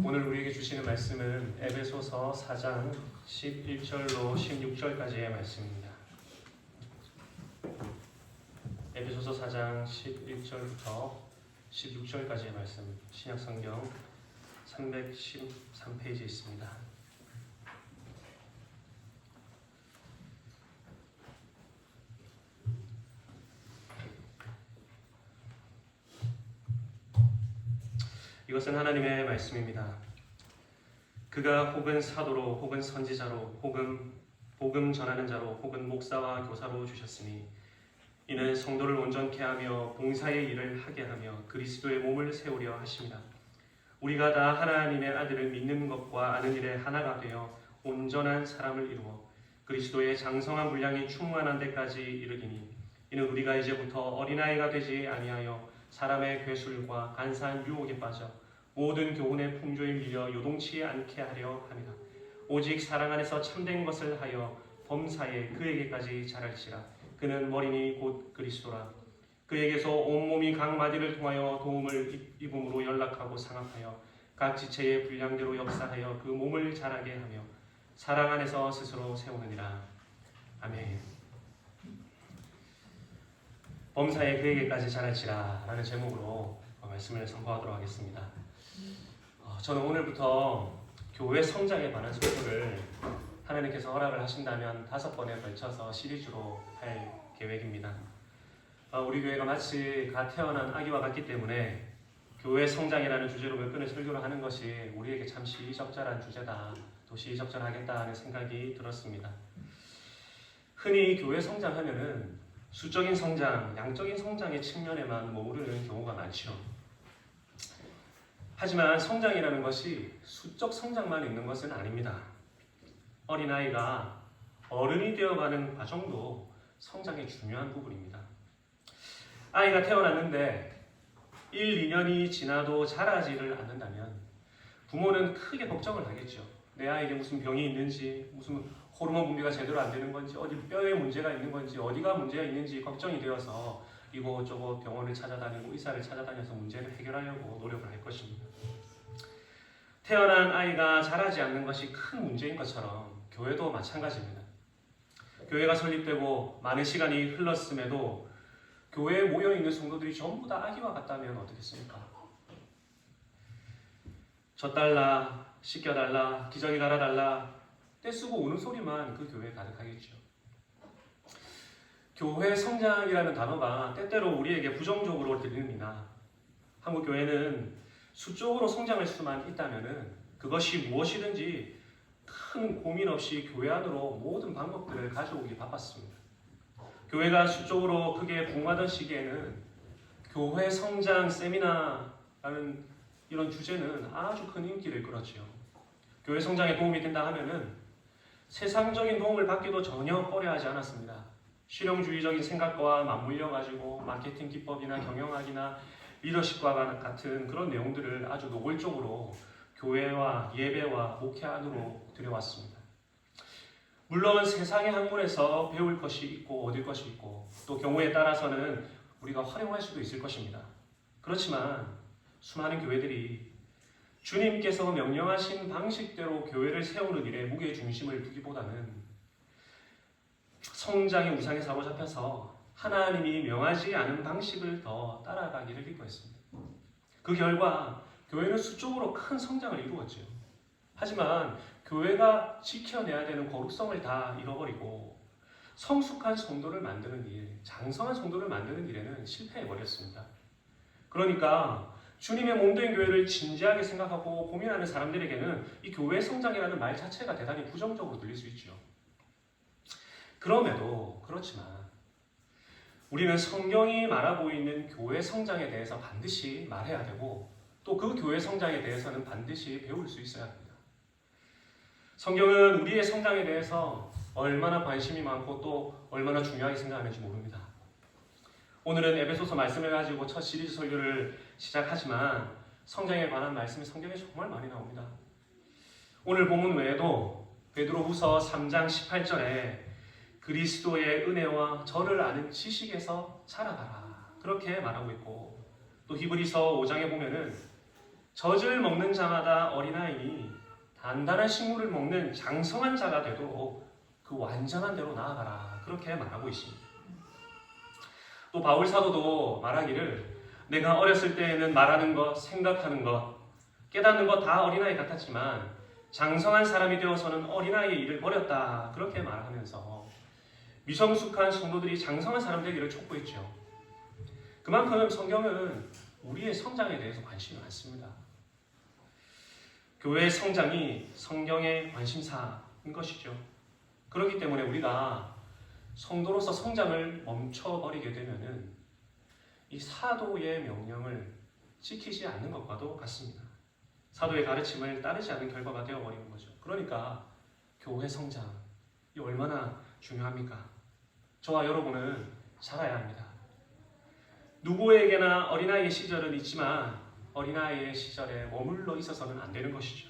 오늘 우리에게 주시는 말씀은 에베소서 4장 11절로 16절까지의 말씀입니다. 에베소서 4장 11절부터 16절까지의 말씀, 신약성경 313페이지에 있습니다. 이것은 하나님의 말씀입니다. 그가 혹은 사도로 혹은 선지자로 혹은 복음 전하는 자로 혹은 목사와 교사로 주셨으니 이는 성도를 온전케 하며 봉사의 일을 하게 하며 그리스도의 몸을 세우려 하십니다. 우리가 다 하나님의 아들을 믿는 것과 아는 일에 하나가 되어 온전한 사람을 이루어 그리스도의 장성한 분량이 충만한 데까지 이르리니 이는 우리가 이제부터 어린아이가 되지 아니하여 사람의 괴술과 간사한 유혹에 빠져 모든 교훈의 풍조에 밀려 요동치 않게 하려 합니다. 오직 사랑 안에서 참된 것을 하여 범사에 그에게까지 자랄지라. 그는 머리니 곧 그리스도라. 그에게서 온몸이 각 마디를 통하여 도움을 입음으로 연락하고 상합하여 각 지체의 분량대로 역사하여 그 몸을 자라게 하며 사랑 안에서 스스로 세우느니라. 아멘. 범사에 그에게까지 자랄지라 라는 제목으로 말씀을 선포하도록 하겠습니다. 저는 오늘부터 교회 성장에 관한 설교를 하나님께서 허락을 하신다면 5번에 걸쳐서 시리즈로 할 계획입니다. 우리 교회가 마치 갓 태어난 아기와 같기 때문에 교회 성장이라는 주제로 몇 번의 설교를 하는 것이 우리에게 참 시의적절한 주제다, 또 시의적절하겠다는 생각이 들었습니다. 흔히 교회 성장하면은 수적인 성장, 양적인 성장의 측면에만 머무르는 경우가 많죠. 하지만 성장이라는 것이 수적 성장만 있는 것은 아닙니다. 어린아이가 어른이 되어가는 과정도 성장의 중요한 부분입니다. 아이가 태어났는데 1, 2년이 지나도 자라지를 않는다면 부모는 크게 걱정을 하겠죠. 내 아이에게 무슨 병이 있는지, 무슨 호르몬 분비가 제대로 안 되는 건지, 어디 뼈에 문제가 있는 건지, 어디가 문제가 있는지 걱정이 되어서 이곳저곳 병원을 찾아다니고 의사를 찾아다녀서 문제를 해결하려고 노력을 할 것입니다. 태어난 아이가 자라지 않는 것이 큰 문제인 것처럼 교회도 마찬가지입니다. 교회가 설립되고 많은 시간이 흘렀음에도 교회에 모여있는 성도들이 전부 다 아기와 같다면 어떻겠습니까? 젖달라, 씻겨달라, 기저귀 갈아달라, 떼쓰고 우는 소리만 그 교회에 가득하겠죠. 교회 성장이라는 단어가 때때로 우리에게 부정적으로 들립니다. 한국 교회는 수적으로 성장할 수만 있다면 그것이 무엇이든지 큰 고민 없이 교회 안으로 모든 방법들을 가져오기 바빴습니다. 교회가 수적으로 크게 붕하던 시기에는 교회 성장 세미나라는 이런 주제는 아주 큰 인기를 끌었죠. 교회 성장에 도움이 된다 하면은 세상적인 도움을 받기도 전혀 꺼려하지 않았습니다. 실용주의적인 생각과 맞물려 가지고 마케팅 기법이나 경영학이나 리더십과 같은 그런 내용들을 아주 노골적으로 교회와 예배와 목회 안으로 들여왔습니다. 물론 세상의 학문에서 배울 것이 있고 얻을 것이 있고 또 경우에 따라서는 우리가 활용할 수도 있을 것입니다. 그렇지만 수많은 교회들이 주님께서 명령하신 방식대로 교회를 세우는 일에 무게 중심을 두기보다는 성장의 우상에 사로잡혀서 하나님이 명하지 않은 방식을 더 따라가기를 기뻐했습니다. 그 결과 교회는 수적으로 큰 성장을 이루었죠. 하지만 교회가 지켜내야 되는 거룩성을 다 잃어버리고 성숙한 성도를 만드는 일, 장성한 성도를 만드는 일에는 실패해버렸습니다. 그러니까 주님의 몸된 교회를 진지하게 생각하고 고민하는 사람들에게는 이 교회 성장이라는 말 자체가 대단히 부정적으로 들릴 수 있죠. 그렇지만 우리는 성경이 말하고 있는 교회 성장에 대해서 반드시 말해야 되고 또 그 교회 성장에 대해서는 반드시 배울 수 있어야 합니다. 성경은 우리의 성장에 대해서 얼마나 관심이 많고 또 얼마나 중요하게 생각하는지 모릅니다. 오늘은 에베소서 말씀을 가지고 첫 시리즈 설교를 시작하지만 성장에 관한 말씀이 성경에 정말 많이 나옵니다. 오늘 본문 외에도 베드로후서 3장 18절에 그리스도의 은혜와 저를 아는 지식에서 자라가라 그렇게 말하고 있고 또 히브리서 5장에 보면은 젖을 먹는 자마다 어린아이니 단단한 식물을 먹는 장성한 자가 되도록 그 완전한 대로 나아가라. 그렇게 말하고 있습니다. 또 바울 사도도 말하기를 내가 어렸을 때에는 말하는 것, 생각하는 것, 깨닫는 것 다 어린아이 같았지만 장성한 사람이 되어서는 어린아이의 일을 버렸다. 그렇게 말하면서 미성숙한 성도들이 장성한 사람 되기를 촉구했죠. 그만큼 성경은 우리의 성장에 대해서 관심이 많습니다. 교회의 성장이 성경의 관심사인 것이죠. 그렇기 때문에 우리가 성도로서 성장을 멈춰버리게 되면은 이 사도의 명령을 지키지 않는 것과도 같습니다. 사도의 가르침을 따르지 않는 결과가 되어버리는 거죠. 그러니까 교회 성장이 얼마나 중요합니까? 저와 여러분은 자라야 합니다. 누구에게나 어린아이의 시절은 있지만 어린아이의 시절에 머물러 있어서는 안 되는 것이죠.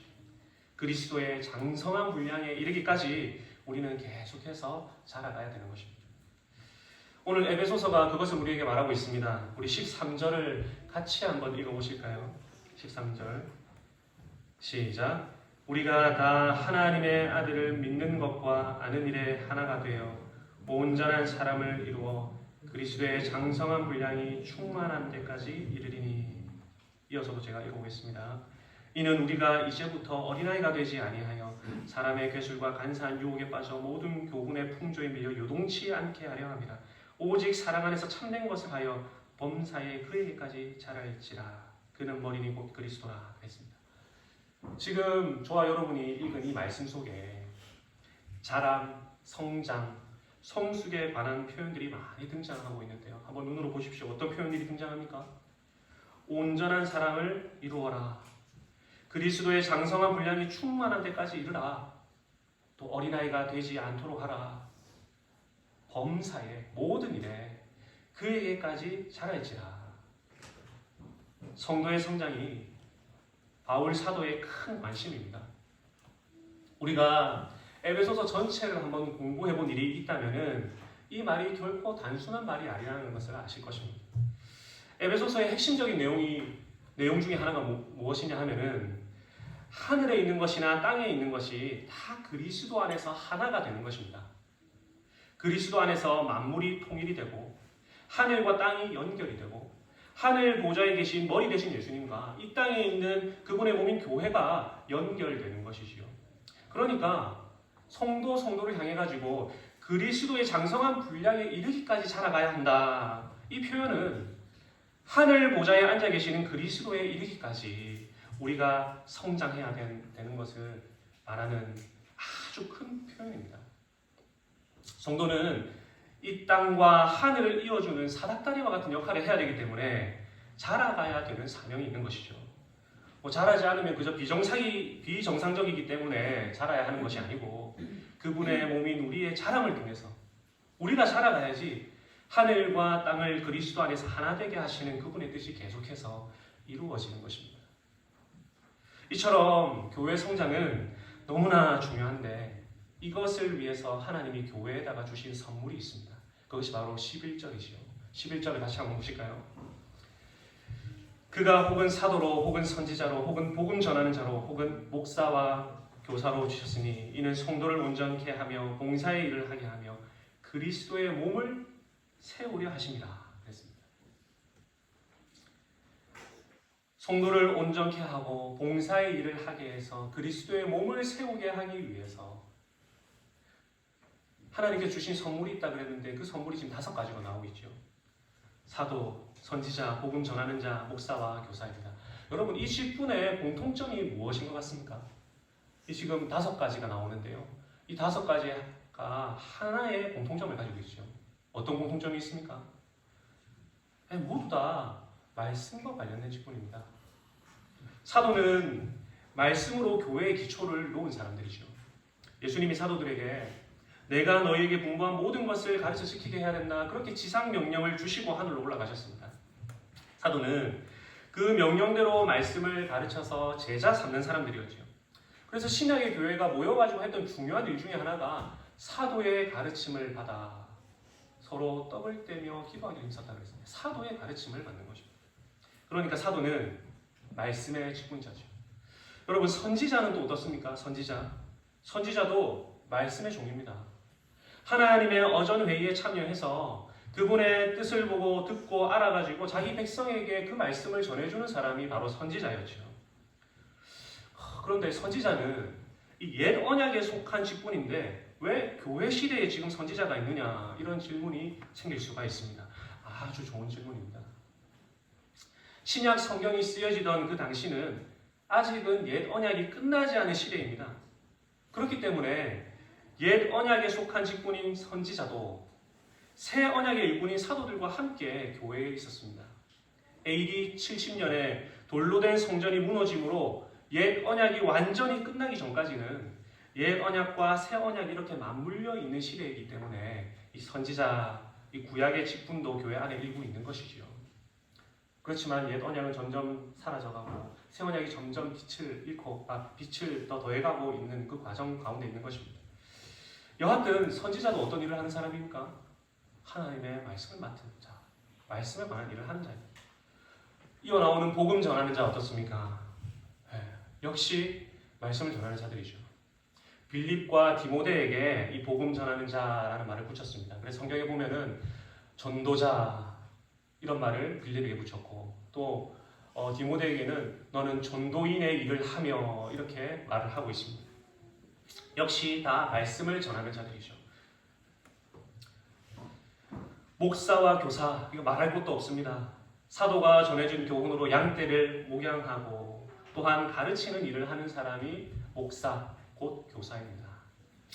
그리스도의 장성한 분량에 이르기까지 우리는 계속해서 자라가야 되는 것입니다. 오늘 에베소서가 그것을 우리에게 말하고 있습니다. 우리 13절을 같이 한번 읽어보실까요? 13절 시작. 우리가 다 하나님의 아들을 믿는 것과 아는 일에 하나가 되어 온전한 사람을 이루어 그리스도의 장성한 분량이 충만한 데까지 이르리니. 이어서도 제가 읽어보겠습니다. 이는 우리가 이제부터 어린아이가 되지 아니하여 사람의 괴술과 간사한 유혹에 빠져 모든 교훈의 풍조에 밀려 요동치 않게 하려 함이라. 오직 사랑 안에서 참된 것을 하여 범사에 그에게까지 자랄지라. 그는 머리니 곧 그리스도라 했습니다. 지금 저와 여러분이 읽은 이 말씀 속에 자람, 성장, 성숙에 관한 표현들이 많이 등장하고 있는데요. 한번 눈으로 보십시오. 어떤 표현들이 등장합니까? 온전한 사람을 이루어라. 그리스도의 장성한 분량이 충만한 데까지 이르라. 또 어린아이가 되지 않도록 하라. 범사에 모든 일에 그에게까지 자랄지라. 성도의 성장이 바울 사도의 큰 관심입니다. 우리가 에베소서 전체를 한번 공부해본 일이 있다면 이 말이 결코 단순한 말이 아니라는 것을 아실 것입니다. 에베소서의 핵심적인 내용 중에 하나가 무엇이냐 하면은 하늘에 있는 것이나 땅에 있는 것이 다 그리스도 안에서 하나가 되는 것입니다. 그리스도 안에서 만물이 통일이 되고 하늘과 땅이 연결이 되고 하늘 보좌에 계신 머리 되신 예수님과 이 땅에 있는 그분의 몸인 교회가 연결되는 것이지요. 그러니까 성도를 향해 가지고 그리스도의 장성한 분량에 이르기까지 자라가야 한다. 이 표현은 하늘 보좌에 앉아 계시는 그리스도에 이르기까지 우리가 성장해야 되는 것을 말하는 아주 큰 표현입니다. 성도는 이 땅과 하늘을 이어주는 사닥다리와 같은 역할을 해야 되기 때문에 자라가야 되는 사명이 있는 것이죠. 자라지 않으면 그저 비정상적이기 때문에 자라야 하는 것이 아니고 그분의 몸인 우리의 자랑을 통해서 우리가 자라가야지 하늘과 땅을 그리스도 안에서 하나 되게 하시는 그분의 뜻이 계속해서 이루어지는 것입니다. 이처럼 교회 성장은 너무나 중요한데 이것을 위해서 하나님이 교회에다가 주신 선물이 있습니다. 그것이 바로 11절이지요. 11절을 다시 한번 보실까요? 그가 혹은 사도로 혹은 선지자로 혹은 복음 전하는 자로 혹은 목사와 교사로 주셨으니 이는 성도를 온전케 하며 봉사의 일을 하게 하며 그리스도의 몸을 세우려 하심이라 그랬습니다. 성도를 온전케 하고 봉사의 일을 하게 해서 그리스도의 몸을 세우게 하기 위해서 하나님께 주신 선물이 있다 그랬는데 그 선물이 지금 5가지가 나오고 있죠. 사도, 선지자, 복음 전하는 자, 목사와 교사입니다. 여러분 이 10분의 공통점이 무엇인 것 같습니까? 이 지금 5가지가 나오는데요. 이 5가지가 하나의 공통점을 가지고 있죠. 어떤 공통점이 있습니까? 모두 다 말씀과 관련된 직분입니다. 사도는 말씀으로 교회의 기초를 놓은 사람들이죠. 예수님이 사도들에게 내가 너희에게 분부한 모든 것을 가르쳐 지키게 해야 된다. 그렇게 지상 명령을 주시고 하늘로 올라가셨습니다. 사도는 그 명령대로 말씀을 가르쳐서 제자 삼는 사람들이었죠. 그래서 신약의 교회가 모여가지고 했던 중요한 일 중에 하나가 사도의 가르침을 받아 서로 떡을 떼며 기도하기를 힘썼다고 했습니다. 사도의 가르침을 받는 것입니다. 그러니까 사도는 말씀의 직분자죠. 여러분, 선지자는 또 어떻습니까? 선지자도 말씀의 종입니다. 하나님의 어전 회의에 참여해서 그분의 뜻을 보고 듣고 알아가지고 자기 백성에게 그 말씀을 전해주는 사람이 바로 선지자였죠. 그런데 선지자는 이 옛 언약에 속한 직분인데 왜 교회 시대에 지금 선지자가 있느냐, 이런 질문이 생길 수가 있습니다. 아주 좋은 질문입니다. 신약 성경이 쓰여지던 그 당시는 아직은 옛 언약이 끝나지 않은 시대입니다. 그렇기 때문에 옛 언약에 속한 직분인 선지자도 새 언약의 일꾼인 사도들과 함께 교회에 있었습니다. AD 70년에 돌로 된 성전이 무너짐으로 옛 언약이 완전히 끝나기 전까지는 옛 언약과 새 언약이 이렇게 맞물려 있는 시대이기 때문에 이 선지자, 이 구약의 직분도 교회 안에 일부 있는 것이지요. 그렇지만 옛 언약은 점점 사라져가고 새 언약이 점점 빛을 더 더해가고 있는 그 과정 가운데 있는 것입니다. 여하튼 선지자도 어떤 일을 하는 사람입니까? 하나님의 말씀을 맡은 자, 말씀에 관한 일을 하는 자입니다. 이어 나오는 복음 전하는 자 어떻습니까? 역시 말씀을 전하는 자들이죠. 빌립과 디모데에게 이 복음 전하는 자라는 말을 붙였습니다. 그래서 성경에 보면은 전도자 이런 말을 빌립에게 붙였고, 또 디모데에게는 너는 전도인의 일을 하며 이렇게 말을 하고 있습니다. 역시 다 말씀을 전하는 자들이죠. 목사와 교사, 이거 말할 것도 없습니다. 사도가 전해준 교훈으로 양떼를 목양하고 또한 가르치는 일을 하는 사람이 목사, 곧 교사입니다.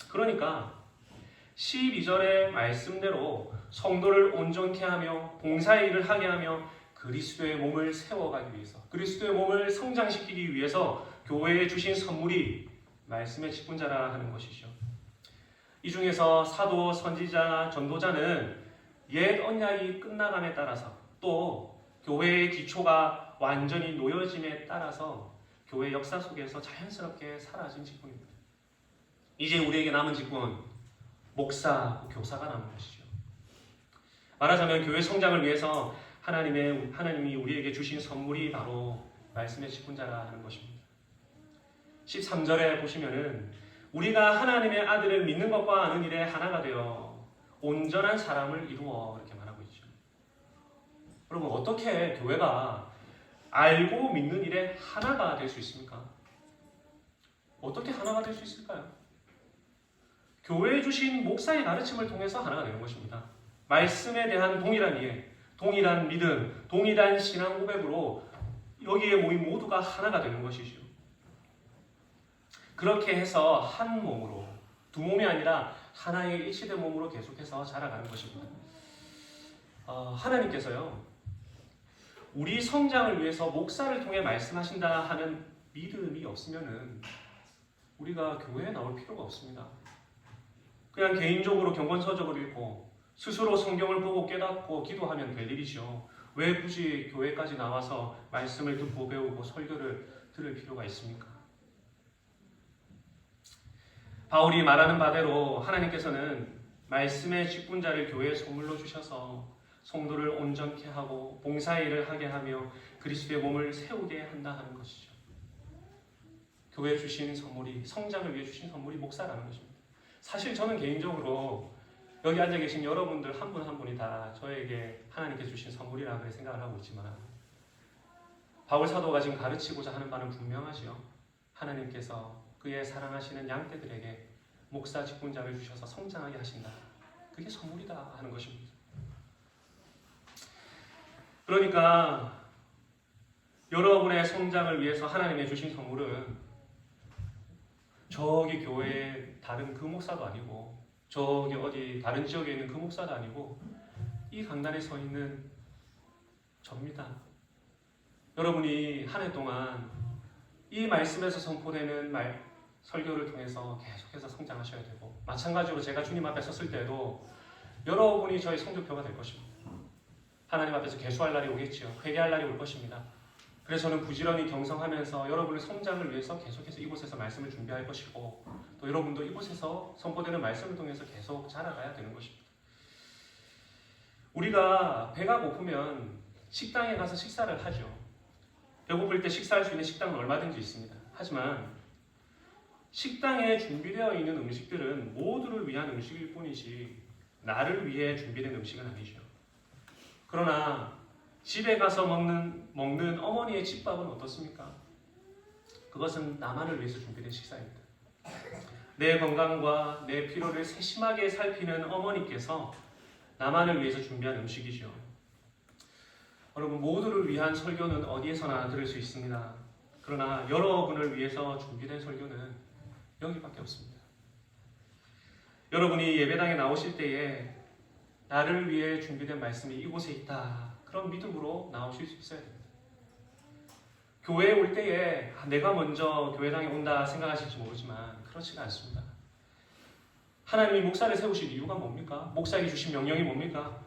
그러니까 12절의 말씀대로 성도를 온전케 하며 봉사의 일을 하게 하며 그리스도의 몸을 세워가기 위해서, 그리스도의 몸을 성장시키기 위해서 교회에 주신 선물이 말씀의 직분자라 하는 것이죠. 이 중에서 사도, 선지자, 전도자는 옛 언약이 끝나감에 따라서 또 교회의 기초가 완전히 놓여짐에 따라서 교회 역사 속에서 자연스럽게 사라진 직분입니다. 이제 우리에게 남은 직분, 목사, 교사가 남은 것이죠. 말하자면 교회 성장을 위해서 하나님이 우리에게 주신 선물이 바로 말씀의 직분자라 하는 것입니다. 13절에 보시면은 우리가 하나님의 아들을 믿는 것과 아는 일에 하나가 되어 온전한 사람을 이루어 이렇게 말하고 있죠. 여러분, 어떻게 교회가 알고 믿는 일에 하나가 될 수 있습니까? 어떻게 하나가 될 수 있을까요? 교회에 주신 목사의 가르침을 통해서 하나가 되는 것입니다. 말씀에 대한 동일한 이해, 동일한 믿음, 동일한 신앙 고백으로 여기에 모인 모두가 하나가 되는 것이죠. 그렇게 해서 한 몸으로, 두 몸이 아니라 하나의 일치된 몸으로 계속해서 자라가는 것입니다. 하나님께서요, 우리 성장을 위해서 목사를 통해 말씀하신다 하는 믿음이 없으면은 우리가 교회에 나올 필요가 없습니다. 그냥 개인적으로 경건서적을 읽고 스스로 성경을 보고 깨닫고 기도하면 될 일이죠. 왜 굳이 교회까지 나와서 말씀을 듣고 배우고 설교를 들을 필요가 있습니까? 바울이 말하는 바대로 하나님께서는 말씀의 직분자를 교회에 선물로 주셔서 성도를 온전케 하고 봉사의 일을 하게 하며 그리스도의 몸을 세우게 한다 하는 것이죠. 교회에 주신 선물이, 성장을 위해 주신 선물이 목사라는 것입니다. 사실 저는 개인적으로 여기 앉아 계신 여러분들 한 분 한 분이 다 저에게 하나님께 주신 선물이라 그렇게 생각을 하고 있지만, 바울 사도가 지금 가르치고자 하는 바는 분명하지요. 하나님께서 그의 사랑하시는 양떼들에게 목사 직분자를 주셔서 성장하게 하신다. 그게 선물이다 하는 것입니다. 그러니까 여러분의 성장을 위해서 하나님이 주신 선물은 저기 교회에 다른 그 목사도 아니고 저기 어디 다른 지역에 있는 그 목사도 아니고 이 강단에 서 있는 저입니다. 여러분이 한 해 동안 이 말씀에서 선포되는 설교를 통해서 계속해서 성장하셔야 되고, 마찬가지로 제가 주님 앞에 섰을 때도 여러분이 저의 성적표가 될 것입니다. 하나님 앞에서 계수할 날이 오겠지요. 회개할 날이 올 것입니다. 그래서 저는 부지런히 경성하면서 여러분의 성장을 위해서 계속해서 이곳에서 말씀을 준비할 것이고, 또 여러분도 이곳에서 선포되는 말씀을 통해서 계속 자라가야 되는 것입니다. 우리가 배가 고프면 식당에 가서 식사를 하죠. 배고플 때 식사할 수 있는 식당은 얼마든지 있습니다. 하지만 식당에 준비되어 있는 음식들은 모두를 위한 음식일 뿐이지 나를 위해 준비된 음식은 아니죠. 그러나 집에 가서 먹는 어머니의 집밥은 어떻습니까? 그것은 나만을 위해서 준비된 식사입니다. 내 건강과 내 필요를 세심하게 살피는 어머니께서 나만을 위해서 준비한 음식이죠. 여러분, 모두를 위한 설교는 어디에서나 들을 수 있습니다. 그러나 여러분을 위해서 준비된 설교는 여기밖에 없습니다. 여러분이 예배당에 나오실 때에 나를 위해 준비된 말씀이 이곳에 있다, 그런 믿음으로 나오실 수 있어야 됩니다. 교회에 올 때에 내가 먼저 교회당에 온다 생각하실지 모르지만 그렇지가 않습니다. 하나님이 목사를 세우신 이유가 뭡니까? 목사에게 주신 명령이 뭡니까?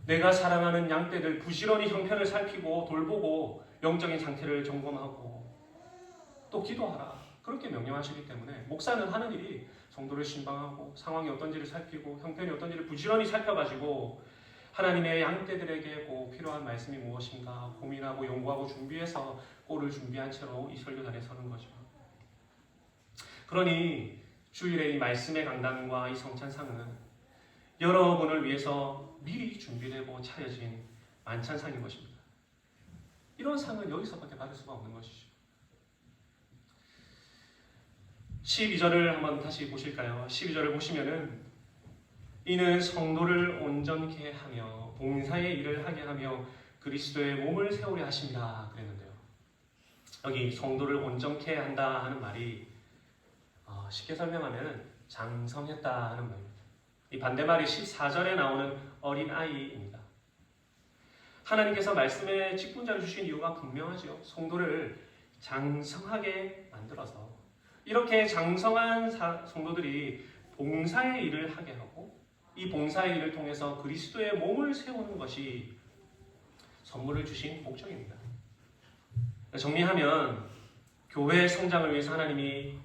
내가 사랑하는 양떼들 부지런히 형편을 살피고 돌보고 영적인 상태를 점검하고 또 기도하라, 그렇게 명령하시기 때문에 목사는 하는 일이 성도를 신방하고 상황이 어떤지를 살피고 형편이 어떤지를 부지런히 살펴가지고 하나님의 양떼들에게 꼭 필요한 말씀이 무엇인가 고민하고 연구하고 준비해서 꼴을 준비한 채로 이 설교단에 서는 거죠. 그러니 주일에 이 말씀의 강단과 이 성찬상은 여러분을 위해서 미리 준비되고 차려진 만찬상인 것입니다. 이런 상은 여기서밖에 받을 수가 없는 것이죠. 12절을 한번 다시 보실까요? 12절을 보시면은 이는 성도를 온전케 하며 봉사의 일을 하게 하며 그리스도의 몸을 세우려 하십니다, 그랬는데요. 여기 성도를 온전케 한다 하는 말이 쉽게 설명하면 장성했다 하는 말입니다. 이 반대말이 14절에 나오는 어린아이입니다. 하나님께서 말씀에 직분자를 주신 이유가 분명하죠. 성도를 장성하게 만들어서 이렇게 장성한 성도들이 봉사의 일을 하게 하고 이 봉사의 일을 통해서 그리스도의 몸을 세우는 것이 선물을 주신 목적입니다. 정리하면 교회의 성장을 위해서 하나님이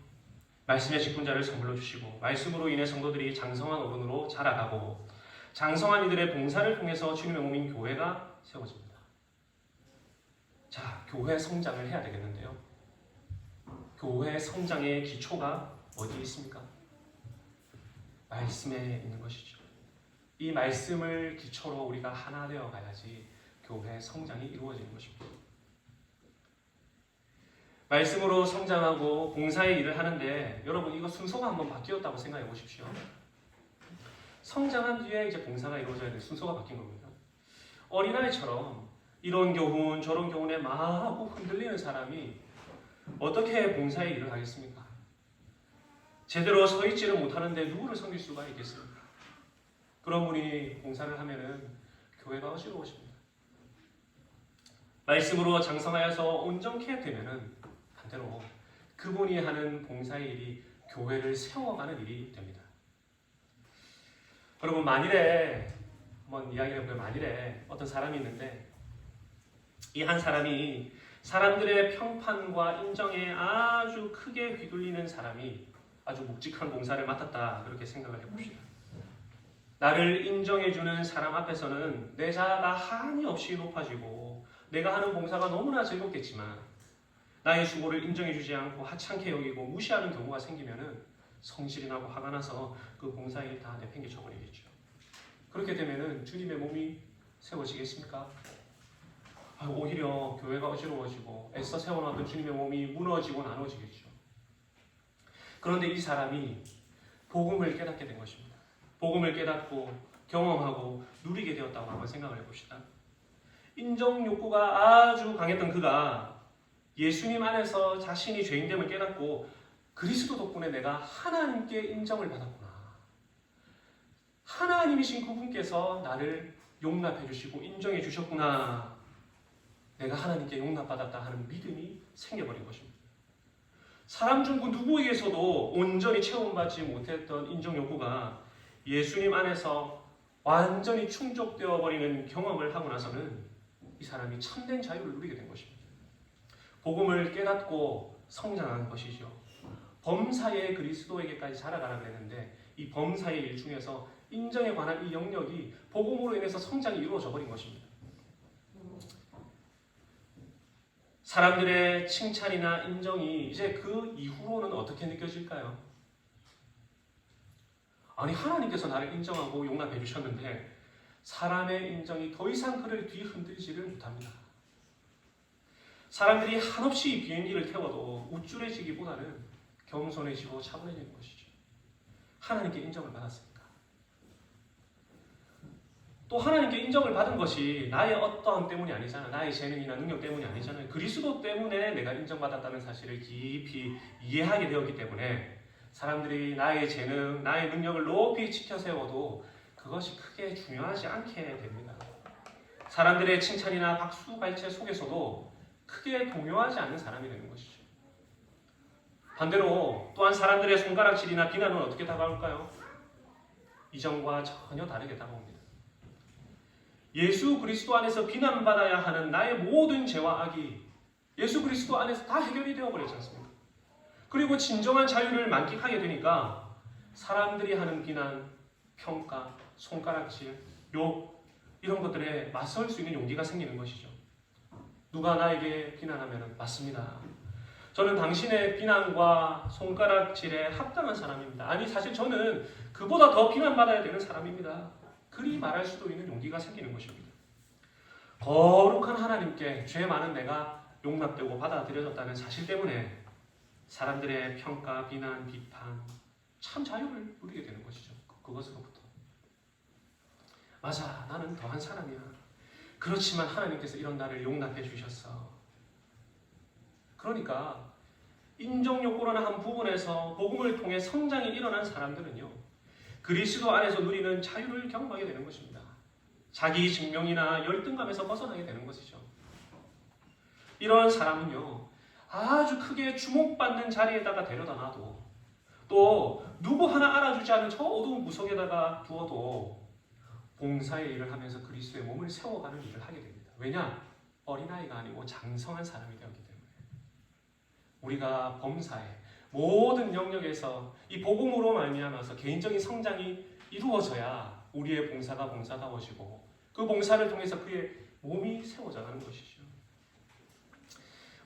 말씀의 직분자를 선물로 주시고 말씀으로 인해 성도들이 장성한 어른으로 자라가고 장성한 이들의 봉사를 통해서 주님의 몸인 교회가 세워집니다. 자, 교회 성장을 해야 되겠는데요. 교회 성장의 기초가 어디에 있습니까? 말씀에 있는 것이죠. 이 말씀을 기초로 우리가 하나 되어 가야지 교회 성장이 이루어지는 것입니다. 말씀으로 성장하고 봉사의 일을 하는데 여러분 이거 순서가 한번 바뀌었다고 생각해 보십시오. 성장한 뒤에 이제 봉사가 이루어져야 될 순서가 바뀐 겁니다. 어린아이처럼 이런 교훈 저런 교훈에 마구 흔들리는 사람이 어떻게 봉사의 일을 하겠습니까? 제대로 서 있지를 못하는데 누구를 섬길 수가 있겠습니까? 그런 분이 봉사를 하면은 교회가 어지러워집니다. 말씀으로 장성하여서 온전케 되면은 반대로 그분이 하는 봉사의 일이 교회를 세워가는 일이 됩니다. 여러분, 만일에 한번 이야기를 해보면 만일에 어떤 사람이 있는데 이 한 사람이 사람들의 평판과 인정에 아주 크게 휘둘리는 사람이 아주 묵직한 봉사를 맡았다, 그렇게 생각을 해봅시다. 나를 인정해주는 사람 앞에서는 내 자아가 한이 없이 높아지고 내가 하는 봉사가 너무나 즐겁겠지만 나의 수고를 인정해주지 않고 하찮게 여기고 무시하는 경우가 생기면은 성질이 나고 화가 나서 그 봉사에 다 내팽개쳐 버리겠죠. 그렇게 되면은 주님의 몸이 세워지겠습니까? 오히려 교회가 어지러워지고 애써 세워놨던 주님의 몸이 무너지고 나눠지겠죠. 그런데 이 사람이 복음을 깨닫게 된 것입니다. 복음을 깨닫고 경험하고 누리게 되었다고 한번 생각을 해봅시다. 인정 욕구가 아주 강했던 그가 예수님 안에서 자신이 죄인됨을 깨닫고 그리스도 덕분에 내가 하나님께 인정을 받았구나. 하나님이신 그분께서 나를 용납해 주시고 인정해 주셨구나. 내가 하나님께 용납받았다 하는 믿음이 생겨버린 것입니다. 사람 중 그 누구에게서도 온전히 체험받지 못했던 인정 욕구가 예수님 안에서 완전히 충족되어 버리는 경험을 하고 나서는 이 사람이 참된 자유를 누리게 된 것입니다. 복음을 깨닫고 성장한 것이죠. 범사의 그리스도에게까지 자라가라 그랬는데 이 범사의 일 중에서 인정에 관한 이 영역이 복음으로 인해서 성장이 이루어져 버린 것입니다. 사람들의 칭찬이나 인정이 이제 그 이후로는 어떻게 느껴질까요? 아니, 하나님께서 나를 인정하고 용납해 주셨는데 사람의 인정이 더 이상 그를 뒤흔들지를 못합니다. 사람들이 한없이 비행기를 태워도 우쭐해지기보다는 겸손해지고 차분해지는 것이죠. 하나님께 인정을 받았으니까. 또 하나님께 인정을 받은 것이 나의 어떠함 때문이 아니잖아요. 나의 재능이나 능력 때문이 아니잖아요. 그리스도 때문에 내가 인정받았다는 사실을 깊이 이해하게 되었기 때문에 사람들이 나의 재능, 나의 능력을 높이 치켜 세워도 그것이 크게 중요하지 않게 됩니다. 사람들의 칭찬이나 박수갈채 속에서도 크게 동요하지 않는 사람이 되는 것이죠. 반대로 또한 사람들의 손가락질이나 비난은 어떻게 다가올까요? 이전과 전혀 다르게 다가옵니다. 예수 그리스도 안에서 비난받아야 하는 나의 모든 죄와 악이 예수 그리스도 안에서 다 해결이 되어버렸지 않습니까? 그리고 진정한 자유를 만끽하게 되니까 사람들이 하는 비난, 평가, 손가락질, 욕 이런 것들에 맞설 수 있는 용기가 생기는 것이죠. 누가 나에게 비난하면 맞습니다. 저는 당신의 비난과 손가락질에 합당한 사람입니다. 아니 사실 저는 그보다 더 비난받아야 되는 사람입니다. 그리 말할 수도 있는 용기가 생기는 것입니다. 거룩한 하나님께 죄 많은 내가 용납되고 받아들여졌다는 사실 때문에 사람들의 평가, 비난, 비판 참 자유를 누리게 되는 것이죠. 그것으로부터. 맞아, 나는 더한 사람이야. 그렇지만 하나님께서 이런 나를 용납해 주셨어. 그러니까 인정욕구라는 한 부분에서 복음을 통해 성장이 일어난 사람들은요, 그리스도 안에서 누리는 자유를 경험하게 되는 것입니다. 자기 증명이나 열등감에서 벗어나게 되는 것이죠. 이런 사람은요, 아주 크게 주목받는 자리에다가 데려다 놔도 또 누구 하나 알아주지 않은 저 어두운 구석에다가 두어도 봉사의 일을 하면서 그리스도의 몸을 세워가는 일을 하게 됩니다. 왜냐? 어린아이가 아니고 장성한 사람이 되었기 때문에. 우리가 범사의 모든 영역에서 이 복음으로 말미암아서 개인적인 성장이 이루어져야 우리의 봉사가 봉사다워지고 그 봉사를 통해서 그의 몸이 세워져 가는 것이죠.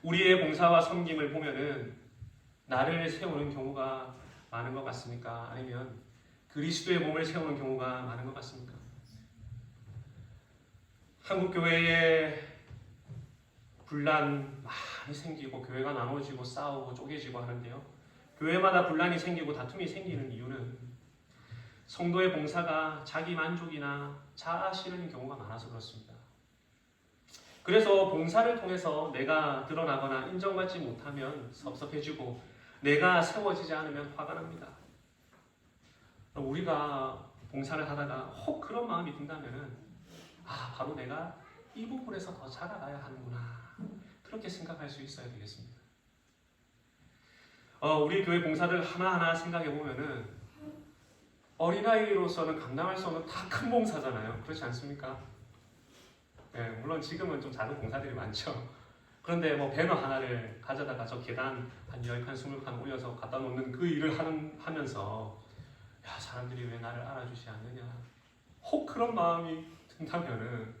우리의 봉사와 섬김을 보면은 나를 세우는 경우가 많은 것 같습니까? 아니면 그리스도의 몸을 세우는 경우가 많은 것 같습니까? 한국 교회에 분란 많이 생기고 교회가 나눠지고 싸우고 쪼개지고 하는데요. 교회마다 분란이 생기고 다툼이 생기는 이유는 성도의 봉사가 자기 만족이나 자아 실현인 경우가 많아서 그렇습니다. 그래서 봉사를 통해서 내가 드러나거나 인정받지 못하면 섭섭해지고 내가 세워지지 않으면 화가 납니다. 우리가 봉사를 하다가 혹 그런 마음이 든다면 바로 내가 이 부분에서 더 자라가야 하는구나. 그렇게 생각할 수 있어야 되겠습니다. 우리 교회 봉사들 하나하나 생각해 보면은 어린아이로서는 감당할 수 없는 다 큰 봉사잖아요. 그렇지 않습니까? 네, 물론 지금은 좀 작은 봉사들이 많죠. 그런데 뭐 배너 하나를 가져다가 저 계단 한 10칸, 20칸 올려서 갖다 놓는 그 일을 하면서 야, 사람들이 왜 나를 알아주지 않느냐. 혹 그런 마음이 든다면은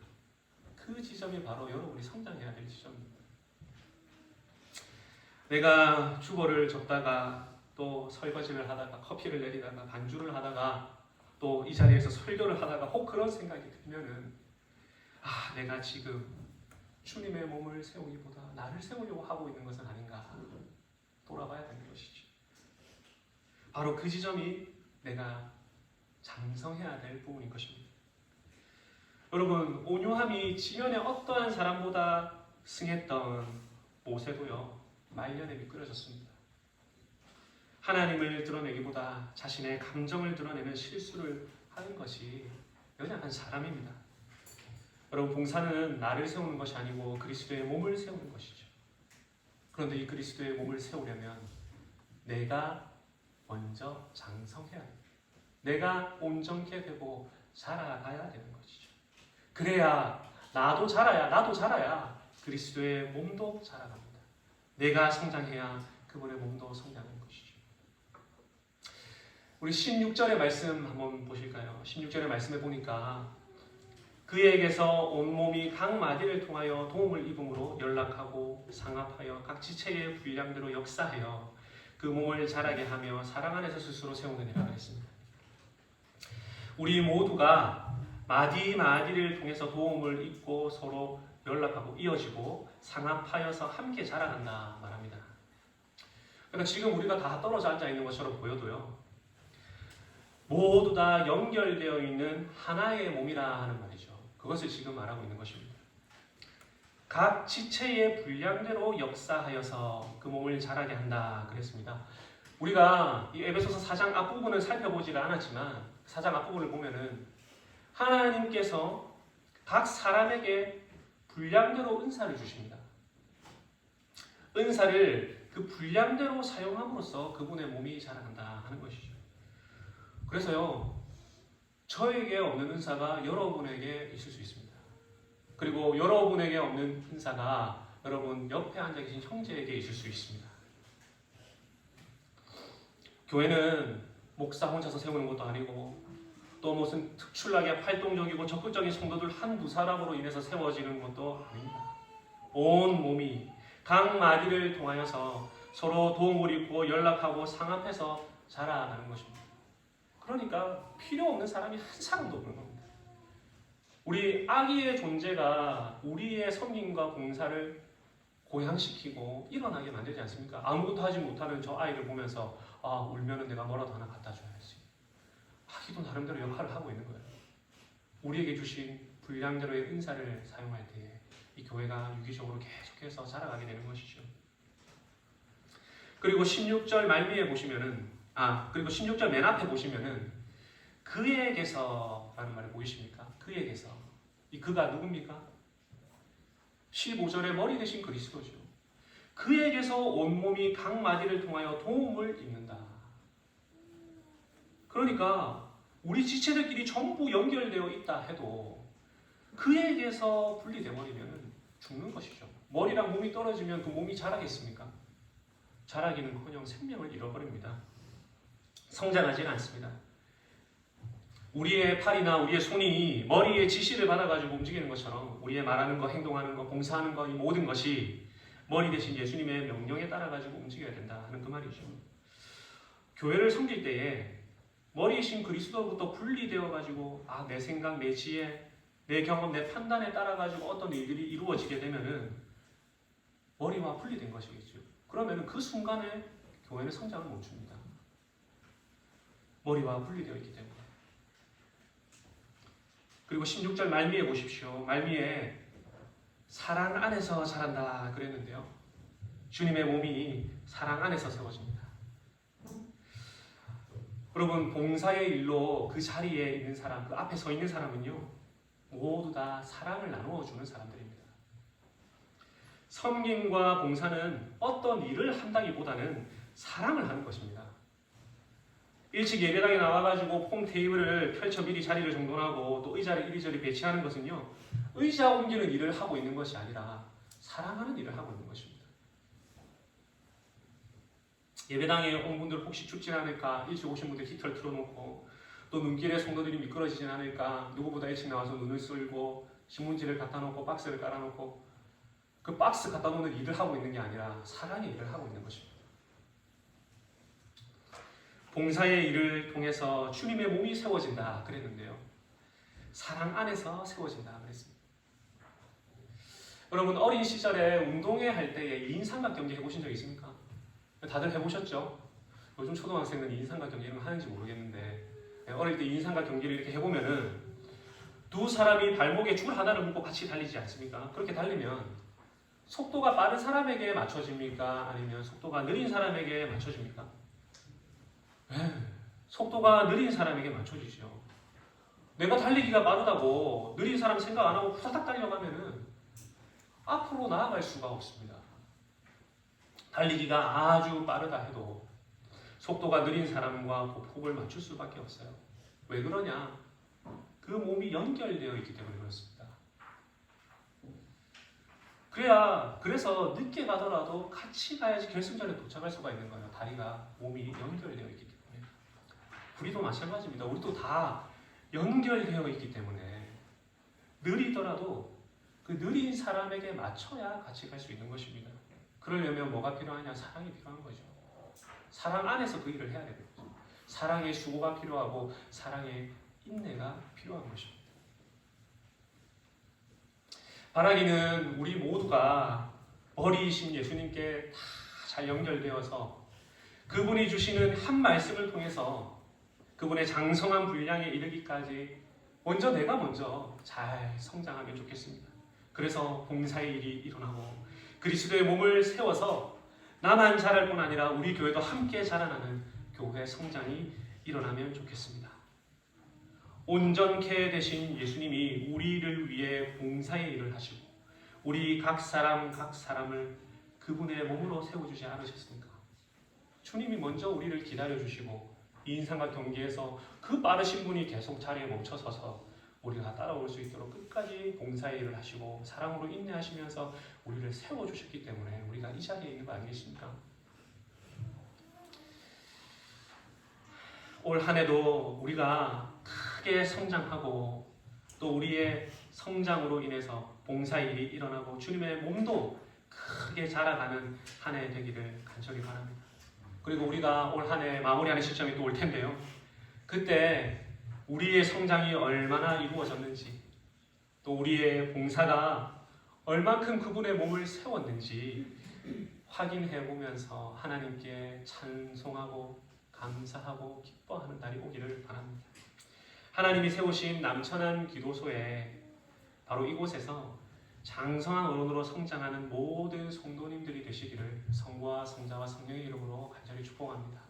그 지점이 바로 여러분이 성장해야 될 지점입니다. 내가 주보를 적다가 또 설거지를 하다가 커피를 내리다가 반주를 하다가 또 이 자리에서 설교를 하다가 혹 그런 생각이 들면은 내가 지금 주님의 몸을 세우기보다 나를 세우려고 하고 있는 것은 아닌가 돌아봐야 되는 것이죠. 바로 그 지점이 내가 장성해야 될 부분인 것입니다. 여러분, 온유함이 지면의 어떠한 사람보다 승했던 모세도요, 말년에 미끄러졌습니다. 하나님을 드러내기보다 자신의 감정을 드러내는 실수를 하는 것이 연약한 사람입니다. 여러분, 봉사는 나를 세우는 것이 아니고 그리스도의 몸을 세우는 것이죠. 그런데 이 그리스도의 몸을 세우려면 내가 먼저 장성해야 합니다. 내가 온전케 되고 자라가야 되는 것이죠. 그래야 나도 자라야 그리스도의 몸도 자라갑니다. 내가 성장해야 그분의 몸도 성장하는 것이죠. 우리 16절의 말씀 한번 보실까요? 16절의 말씀에 보니까 그에게서 온몸이 각 마디를 통하여 도움을 입음으로 연락하고 상합하여 각 지체의 분량대로 역사하여 그 몸을 자라게 하며 사랑 안에서 스스로 세우느니라 그랬습니다. 우리 모두가 마디 마디를 통해서 도움을 입고 서로 연락하고 이어지고 상합하여서 함께 자라간다 말합니다. 그러니까 지금 우리가 다 떨어져 앉아 있는 것처럼 보여도요, 모두 다 연결되어 있는 하나의 몸이라 하는 말이죠. 그것을 지금 말하고 있는 것입니다. 각 지체의 분량대로 역사하여서 그 몸을 자라게 한다 그랬습니다. 우리가 이 에베소서 4장 앞부분을 살펴보지를 않았지만 4장 앞부분을 보면은 하나님께서 각 사람에게 분량대로 은사를 주십니다. 은사를 그 분량대로 사용함으로써 그분의 몸이 자라간다 하는 것이죠. 그래서요, 저에게 없는 은사가 여러분에게 있을 수 있습니다. 그리고 여러분에게 없는 은사가 여러분 옆에 앉아 계신 형제에게 있을 수 있습니다. 교회는 목사 혼자서 세우는 것도 아니고 또 무슨 특출나게 활동적이고 적극적인 성도들 한두 사람으로 인해서 세워지는 것도 아닙니다. 온 몸이 각 마디를 통하여서 서로 도움을 입고 연락하고 상합해서 자라나는 것입니다. 그러니까 필요 없는 사람이 한 사람도 없는 겁니다. 우리 아기의 존재가 우리의 섬김과 봉사를 고양시키고 일어나게 만들지 않습니까? 아무것도 하지 못하는 저 아이를 보면서 울면은 내가 뭐라도 하나 갖다 줘야지. 아기도 나름대로 역할을 하고 있는 거예요. 우리에게 주신 분량대로의 은사를 사용할 때에 이 교회가 유기적으로 계속해서 자라가게 되는 것이죠. 그리고 16절 말미에 보시면은 그리고 16절 맨 앞에 보시면은 그에게서라는 말을 보이십니까? 그에게서. 이 그가 누굽니까? 15절의 머리 대신 그리스도죠. 그에게서 온몸이 각 마디를 통하여 도움을 입는다. 그러니까 우리 지체들끼리 전부 연결되어 있다 해도 그에게서 분리되어 버리면 죽는 것이죠. 머리랑 몸이 떨어지면 그 몸이 자라겠습니까? 자라기는커녕 생명을 잃어버립니다. 성장하지는 않습니다. 우리의 팔이나 우리의 손이 머리의 지시를 받아가지고 움직이는 것처럼 우리의 말하는 거, 행동하는 거, 봉사하는 거, 이 모든 것이 머리 대신 예수님의 명령에 따라가지고 움직여야 된다 하는 그 말이죠. 교회를 섬길 때에 머리이신 그리스도로부터 분리되어가지고 내 생각, 내 지혜, 내 경험, 내 판단에 따라가지고 어떤 일들이 이루어지게 되면은 머리와 분리된 것이겠죠. 그러면은 그 순간에 교회는 성장을 멈춥니다. 머리와 분리되어 있기 때문에. 그리고 16절 말미에 보십시오. 말미에 사랑 안에서 자란다 그랬는데요. 주님의 몸이 사랑 안에서 세워집니다. 여러분, 봉사의 일로 그 자리에 있는 사람, 그 앞에 서 있는 사람은요, 모두 다 사랑을 나누어 주는 사람들입니다. 섬김과 봉사는 어떤 일을 한다기보다는 사랑을 하는 것입니다. 일찍 예배당에 나와가지고 폼 테이블을 펼쳐 미리 자리를 정돈하고 또 의자를 이리저리 배치하는 것은요, 의자 옮기는 일을 하고 있는 것이 아니라 사랑하는 일을 하고 있는 것입니다. 예배당에 온 분들 혹시 춥진 않을까, 일찍 오신 분들 히터를 틀어놓고 또 눈길에 성도들이 미끄러지진 않을까, 누구보다 일찍 나와서 눈을 쏠고 신문지를 갖다 놓고 박스를 깔아놓고 그 박스 갖다 놓는 일을 하고 있는 게 아니라 사랑의 일을 하고 있는 것입니다. 봉사의 일을 통해서 주님의 몸이 세워진다 그랬는데요. 사랑 안에서 세워진다 그랬습니다. 여러분, 어린 시절에 운동회 할 때에 2인 삼각 경기 해보신 적 있습니까? 다들 해보셨죠? 요즘 초등학생은 2인 삼각 경기 이런 거 하는지 모르겠는데 어릴 때 2인 삼각 경기를 이렇게 해보면은 두 사람이 발목에 줄 하나를 묶고 같이 달리지 않습니까? 그렇게 달리면 속도가 빠른 사람에게 맞춰집니까? 아니면 속도가 느린 사람에게 맞춰집니까? 속도가 느린 사람에게 맞춰지죠. 내가 달리기가 빠르다고 느린 사람 생각 안 하고 후다닥 달려가면은 앞으로 나아갈 수가 없습니다. 달리기가 아주 빠르다 해도 속도가 느린 사람과 보폭을 맞출 수밖에 없어요. 왜 그러냐? 그 몸이 연결되어 있기 때문에 그렇습니다. 그래서 늦게 가더라도 같이 가야지 결승전에 도착할 수가 있는 거예요. 다리가, 몸이 연결되어 있기 때문에. 우리도 마찬가지입니다. 우리도 다 연결되어 있기 때문에 느리더라도 그 느린 사람에게 맞춰야 같이 갈 수 있는 것입니다. 그러려면 뭐가 필요하냐? 사랑이 필요한 거죠. 사랑 안에서 그 일을 해야 되는 거죠. 사랑의 수고가 필요하고 사랑의 인내가 필요한 것입니다. 바라기는 우리 모두가 머리이신 예수님께 다 잘 연결되어서 그분이 주시는 한 말씀을 통해서 그분의 장성한 분량에 이르기까지 내가 먼저 잘 성장하면 좋겠습니다. 그래서 봉사의 일이 일어나고 그리스도의 몸을 세워서 나만 자랄 뿐 아니라 우리 교회도 함께 자라나는 교회 성장이 일어나면 좋겠습니다. 온전케 되신 예수님이 우리를 위해 봉사의 일을 하시고 우리 각 사람을 그분의 몸으로 세워주지 않으셨습니까? 주님이 먼저 우리를 기다려주시고 인상과 경계에서 그 빠르신 분이 계속 자리에 멈춰서서 우리가 따라올 수 있도록 끝까지 봉사의 일을 하시고 사랑으로 인내하시면서 우리를 세워주셨기 때문에 우리가 이 자리에 있는 거 아니겠습니까? 올 한 해도 우리가 크게 성장하고 또 우리의 성장으로 인해서 봉사의 일이 일어나고 주님의 몸도 크게 자라가는 한 해 되기를 간절히 바랍니다. 그리고 우리가 올 한 해 마무리하는 시점이 또 올 텐데요. 그때 우리의 성장이 얼마나 이루어졌는지 또 우리의 봉사가 얼만큼 그분의 몸을 세웠는지 확인해 보면서 하나님께 찬송하고 감사하고 기뻐하는 날이 오기를 바랍니다. 하나님이 세우신 남천한 기도소에 바로 이곳에서 장성한 언론으로 성장하는 모든 성도님들이 되시기를 성부와 성자와 성령의 이름으로 간절히 축복합니다.